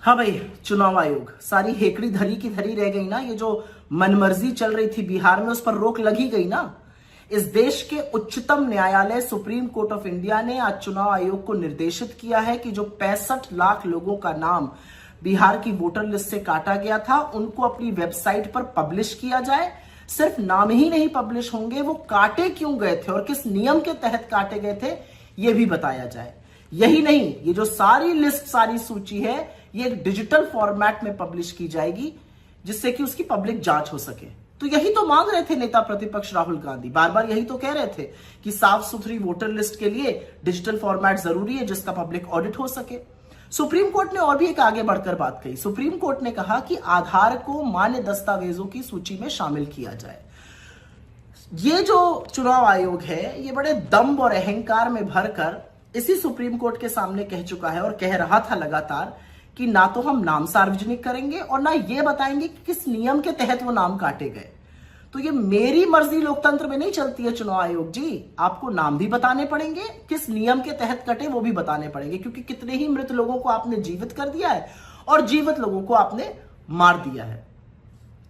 हाँ भाई, चुनाव आयोग सारी हेकड़ी धरी की धरी रह गई ना। ये जो मनमर्जी चल रही थी बिहार में, उस पर रोक लगी गई ना। इस देश के उच्चतम न्यायालय सुप्रीम कोर्ट ऑफ इंडिया ने आज चुनाव आयोग को निर्देशित किया है कि जो 65 लाख लोगों का नाम बिहार की वोटर लिस्ट से काटा गया था, उनको अपनी वेबसाइट पर पब्लिश किया जाए। सिर्फ नाम ही नहीं पब्लिश होंगे, वो काटे क्यों गए थे और किस नियम के तहत काटे गए थे, ये भी बताया जाए। यही नहीं, ये जो सारी लिस्ट, सारी सूची है, ये एक डिजिटल फॉर्मेट में पब्लिश की जाएगी, जिससे कि उसकी पब्लिक जांच हो सके। तो यही तो मांग रहे थे नेता प्रतिपक्ष राहुल गांधी, बार बार यही तो कह रहे थे कि साफ सुथरी वोटर लिस्ट के लिए डिजिटल फॉर्मेट जरूरी है, जिसका पब्लिक ऑडिट हो सके। सुप्रीम कोर्ट ने और भी एक आगे बढ़कर बात कही। सुप्रीम कोर्ट ने कहा कि आधार को मान्य दस्तावेजों की सूची में शामिल किया जाए। ये जो चुनाव आयोग है, ये बड़े दम्भ और अहंकार में भरकर इसी सुप्रीम कोर्ट के सामने कह चुका है और कह रहा था लगातार कि ना तो हम नाम सार्वजनिक करेंगे और ना ये बताएंगे कि किस नियम के तहत वो नाम काटे गए। तो ये मेरी मर्जी लोकतंत्र में नहीं चलती है चुनाव आयोग जी। आपको नाम भी बताने पड़ेंगे, किस नियम के तहत कटे वो भी बताने पड़ेंगे, क्योंकि कितने ही मृत लोगों को आपने जीवित कर दिया है और जीवित लोगों को आपने मार दिया है।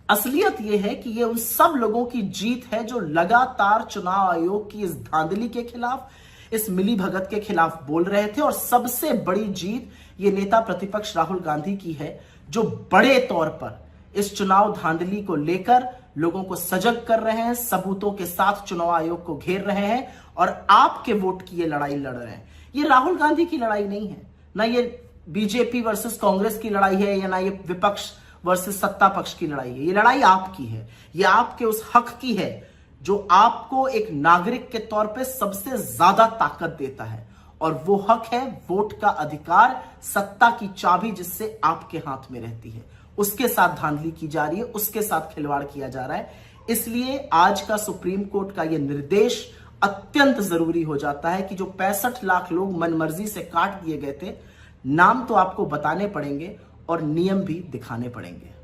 असलियत यह है कि ये उन सब लोगों की जीत है जो लगातार चुनाव आयोग की इस धांधली के खिलाफ, इस मिली भगत के खिलाफ बोल रहे थे। और सबसे बड़ी जीत ये नेता प्रतिपक्ष राहुल गांधी की है, जो बड़े तौर पर इस चुनाव धांधली को लेकर लोगों को सजग कर रहे हैं, सबूतों के साथ चुनाव आयोग को घेर रहे हैं और आपके वोट की ये लड़ाई लड़ रहे हैं। ये राहुल गांधी की लड़ाई नहीं है, ना ये बीजेपी वर्सेस कांग्रेस की लड़ाई है, या ना ये विपक्ष वर्सेस सत्ता पक्ष की लड़ाई है। ये लड़ाई आपकी है, ये आपके उस हक की है जो आपको एक नागरिक के तौर पे सबसे ज्यादा ताकत देता है, और वो हक है वोट का अधिकार, सत्ता की चाबी जिससे आपके हाथ में रहती है। उसके साथ धांधली की जा रही है, उसके साथ खिलवाड़ किया जा रहा है। इसलिए आज का सुप्रीम कोर्ट का यह निर्देश अत्यंत जरूरी हो जाता है कि जो 65 लाख लोग मनमर्जी से काट दिए गए थे, नाम तो आपको बताने पड़ेंगे और नियम भी दिखाने पड़ेंगे।